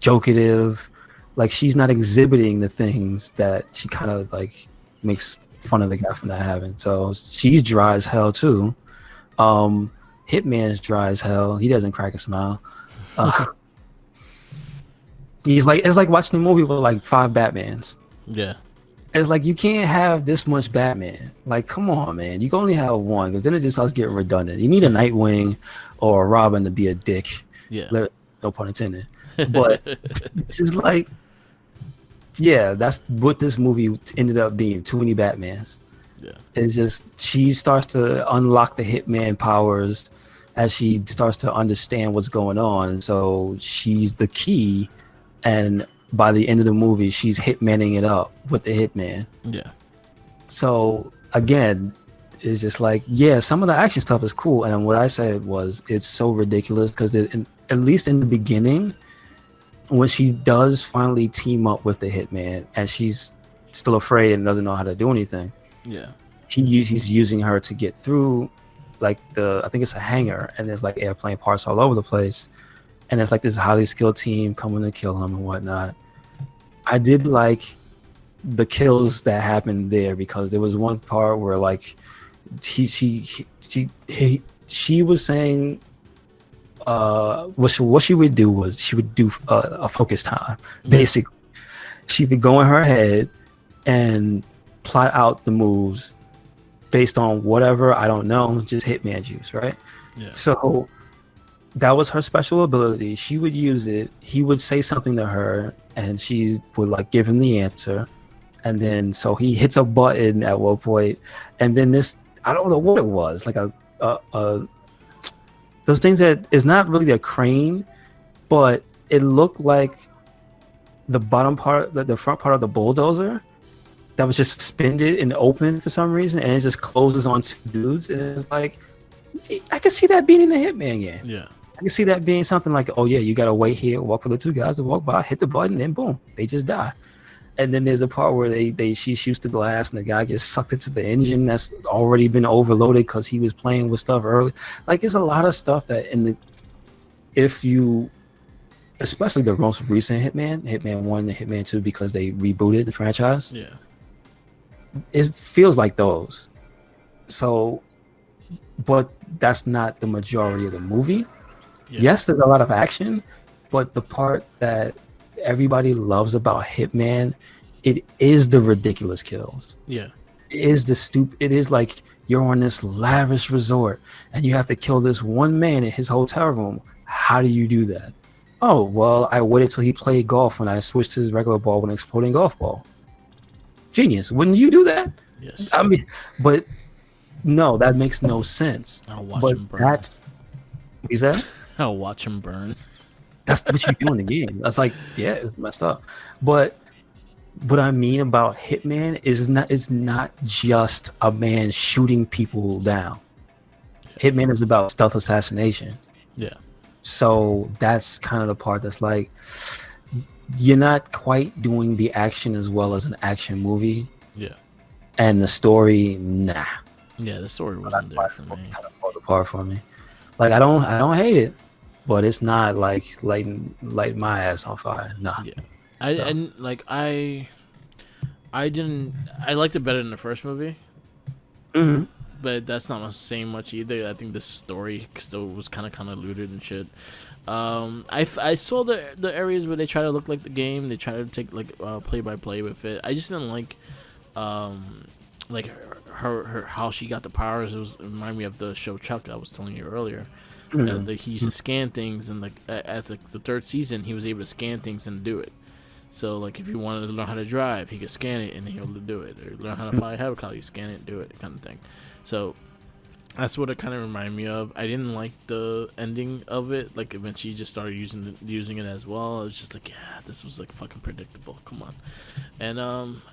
jokative, like she's not exhibiting the things that she kind of like makes fun of the guy for not having. So she's dry as hell too. Hitman's dry as hell. He doesn't crack a smile. He's like, it's like watching a movie with like 5 Batmans. Yeah. It's like you can't have this much Batman. Like, come on, man. You can only have one, because then it just starts getting redundant. You need a Nightwing or a Robin to be a dick. Yeah. No pun intended. But it's just like, yeah, that's what this movie ended up being. Too many Batmans. Yeah. It's just she starts to unlock the hitman powers as she starts to understand what's going on. So she's the key, and by the end of the movie, she's hitmanning it up with the hitman. Yeah. So again, it's just like, yeah, some of the action stuff is cool, and what I said was it's so ridiculous because at least in the beginning, when she does finally team up with the hitman and she's still afraid and doesn't know how to do anything, Yeah. he's using her to get through like I think it's a hangar, and there's like airplane parts all over the place, and it's like this highly skilled team coming to kill him and whatnot. I did like the kills that happened there, because there was one part where like she was saying what she would do was she would do a focus time. Basically, she would go in her head and plot out the moves based on whatever, I don't know, just hitman juice, right? Yeah. So that was her special ability. She would use it. He would say something to her, and she would like give him the answer. And then so he hits a button at one point, and then this, I don't know what it was, like a those things that is not really a crane, but it looked like the bottom part, the front part of the bulldozer that was just suspended and open for some reason, and it just closes on 2 dudes. And it's like, I could see that being in a Hitman game. Yeah. I can see that being something like, oh yeah, you gotta wait here, walk for the 2 guys to walk by, hit the button, and boom, they just die. And then there's a part where she shoots the glass and the guy gets sucked into the engine that's already been overloaded because he was playing with stuff early. Like, there's a lot of stuff that especially the most recent Hitman 1 and Hitman 2, because they rebooted the franchise. Yeah. It feels like those. So, but that's not the majority of the movie. Yeah. Yes, there's a lot of action, but the part that everybody loves about Hitman, it is the ridiculous kills. Yeah. It is like you're on this lavish resort and you have to kill this one man in his hotel room. How do you do that? Oh, well, I waited till he played golf when I switched his regular ball with an exploding golf ball. Genius. Wouldn't you do that? Yes. I mean, but no, that makes no sense. I'll watch But him burn. what is that? I'll watch him burn. That's what you do in the game. That's like, yeah, it's messed up. But what I mean about Hitman is it's not just a man shooting people down. Hitman is about stealth assassination. Yeah. So that's kind of the part that's like, you're not quite doing the action as well as an action movie. Yeah. And the story, nah. Yeah, the story That's wasn't why there it's for me. kind of fall apart for me. Like, I don't hate it, but it's not like lighting my ass on fire. Nah. Yeah. So. I liked it better than the first movie. Mm-hmm. But that's not saying much either. I think the story still was kind of convoluted and shit. I saw the areas where they try to look like the game. They try to take like play by play with it. I just didn't like like her how she got the powers. It reminded me of the show Chuck I was telling you earlier. He used to scan things, and like at the third season, he was able to scan things and do it. So like if you wanted to learn how to drive, he could scan it and he'll do it. Or learn how to fly a helicopter, you scan it and do it, kind of thing. So that's what it kind of reminded me of. I didn't like the ending of it. Like when she just started using it as well, it was just like, yeah, this was like fucking predictable. Come on, and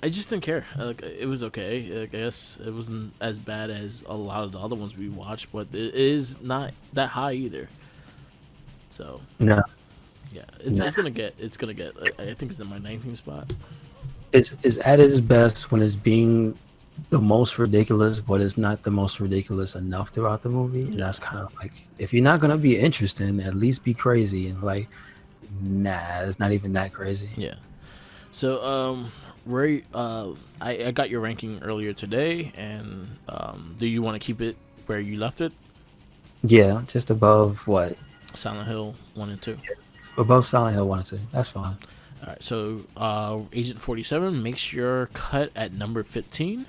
I just didn't care. Like it was okay. I guess it wasn't as bad as a lot of the other ones we watched, but it is not that high either. So Yeah. yeah, it's gonna get. I think it's in my 19th spot. It's at its best when it's being the most ridiculous, but it's not the most ridiculous enough throughout the movie. And that's kind of like, if you're not gonna be interesting, at least be crazy. And like, nah, it's not even that crazy. Yeah. So Ray, I got your ranking earlier today, and do you want to keep it where you left it? Yeah, just above what? Silent Hill 1 and 2. Above Silent Hill 1 and 2. That's fine. All right. So Agent 47 makes your cut at number 15.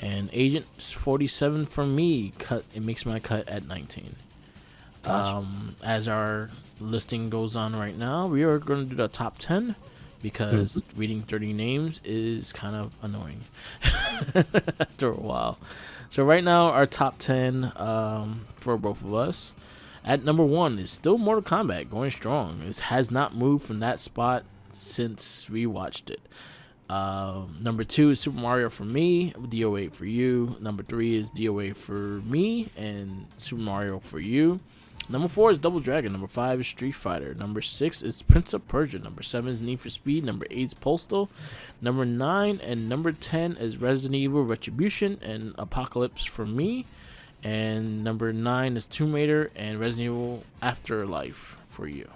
And Agent 47 for me makes my cut at 19. Gotcha. As our listing goes on right now, we are going to do the top 10 because reading 30 names is kind of annoying after a while. So right now, our top 10 for both of us. At number 1 is still Mortal Kombat, going strong. It has not moved from that spot since we watched it. Number 2 is Super Mario for me, DOA for you. Number 3 is DOA for me, and Super Mario for you. Number 4 is Double Dragon. Number 5 is Street Fighter. Number 6 is Prince of Persia. Number 7 is Need for Speed. Number 8 is Postal. Number 9 and number 10 is Resident Evil Retribution and Apocalypse for me. And number 9 is Tomb Raider and Resident Evil Afterlife for you.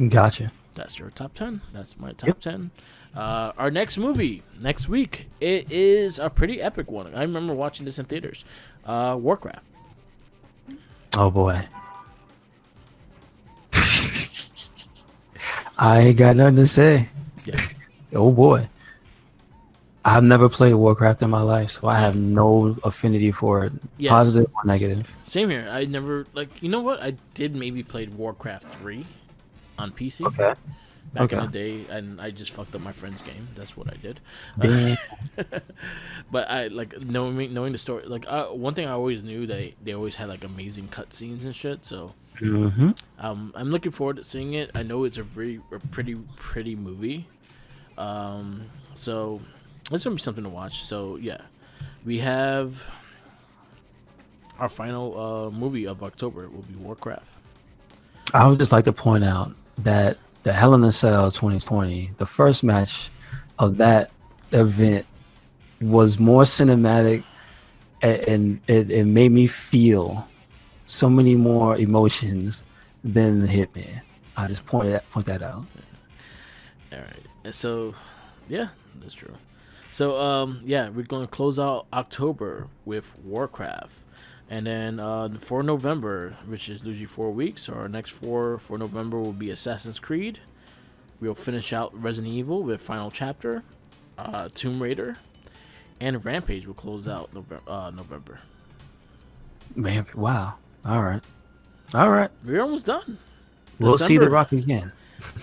Gotcha. That's your top 10. That's my top 10. Our next movie, next week, it is a pretty epic one. I remember watching this in theaters. Warcraft. Oh, boy. I ain't got nothing to say. Yeah. Oh, boy. I've never played Warcraft in my life, so I have no affinity for it, Yes. positive or negative. Same here. I never, you know what? I did maybe played Warcraft 3 on PC. Okay. Back in the day, and I just fucked up my friend's game. That's what I did. Damn. But I knowing the story. One thing I always knew, they always had like amazing cutscenes and shit. So I'm looking forward to seeing it. I know it's a pretty movie. So it's gonna be something to watch. So yeah, we have our final movie of October. It will be Warcraft. I would just like to point out that the Hell in a Cell 2020, the first match of that event was more cinematic, and it made me feel so many more emotions than Hitman. I just point that out. All right. And so, yeah, that's true. So, yeah, we're going to close out October with Warcraft. And then for November, which is usually 4 weeks, so our next for November will be Assassin's Creed. We'll finish out Resident Evil with Final Chapter, Tomb Raider, and Rampage will close out November. Man, wow. All right. We're almost done. We'll see The Rock again.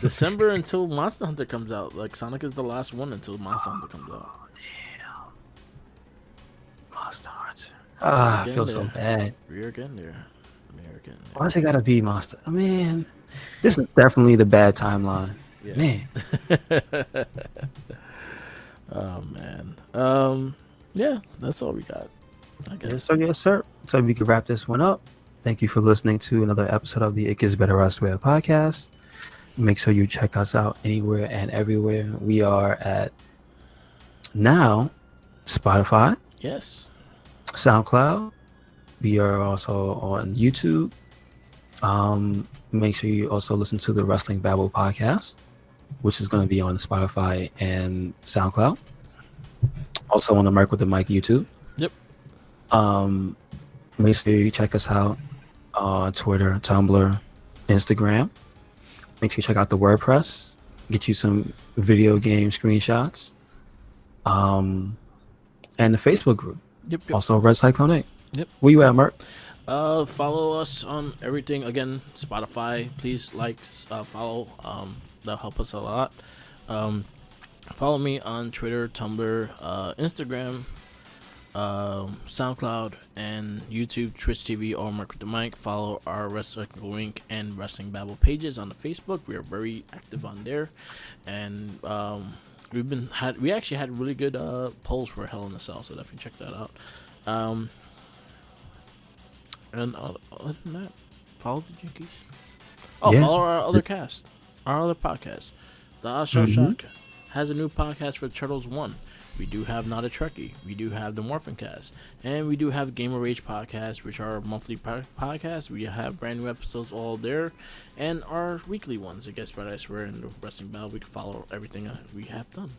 December until Monster Hunter comes out. Like, Sonic is the last one until Monster Hunter comes out. Oh, damn. Monster Hunter. I feel so bad. We're getting there. Why's it gotta be Monster? Man, this is definitely the bad timeline. Yeah. Man. Oh, man. Yeah, that's all we got, I guess. Yes, sir. So we can wrap this one up. Thank you for listening to another episode of the It Gets Better Elsewhere podcast. Make sure you check us out anywhere and everywhere. We are at now Spotify. Yes. SoundCloud. We are also on YouTube. Make sure you also listen to the Wrestling Babble podcast, which is going to be on Spotify and SoundCloud. Also on the Merc with the Mic YouTube. Yep. Make sure you check us out on Twitter, Tumblr, Instagram. Make sure you check out the WordPress. Get you some video game screenshots. and the Facebook group. Yep. Also, Red Cyclone Inc. Yep. Where you at, Merc? Follow us on everything. Again, Spotify. Please like, follow. That'll help us a lot. Follow me on Twitter, Tumblr, Instagram, SoundCloud, and YouTube, Twitch TV, or Mark with the Mic. Follow our RedCycloneInc and Wrestling Babble pages on the Facebook. We are very active on there, and we actually had really good polls for Hell in a Cell, so definitely check that out. And other than that, follow the Jinkies. Follow our other cast, our other podcast. The Shell Shock has a new podcast for Turtles 1. We do have Not a Trekkie. We do have the Morphin Cast. And we do have Gamer Rage Podcast, which are monthly podcasts. We have brand new episodes all there. And our weekly ones, I guess, but I swear in the Wrestling Battle, we can follow everything we have done.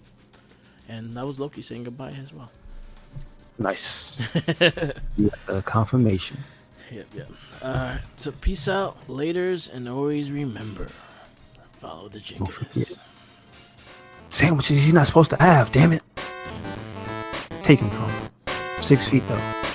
And that was Loki saying goodbye as well. Nice. Confirmation. Yep. So peace out, laters, and always remember, follow the Jinkies. Sandwiches he's not supposed to have, damn it. Take him from 6 feet though.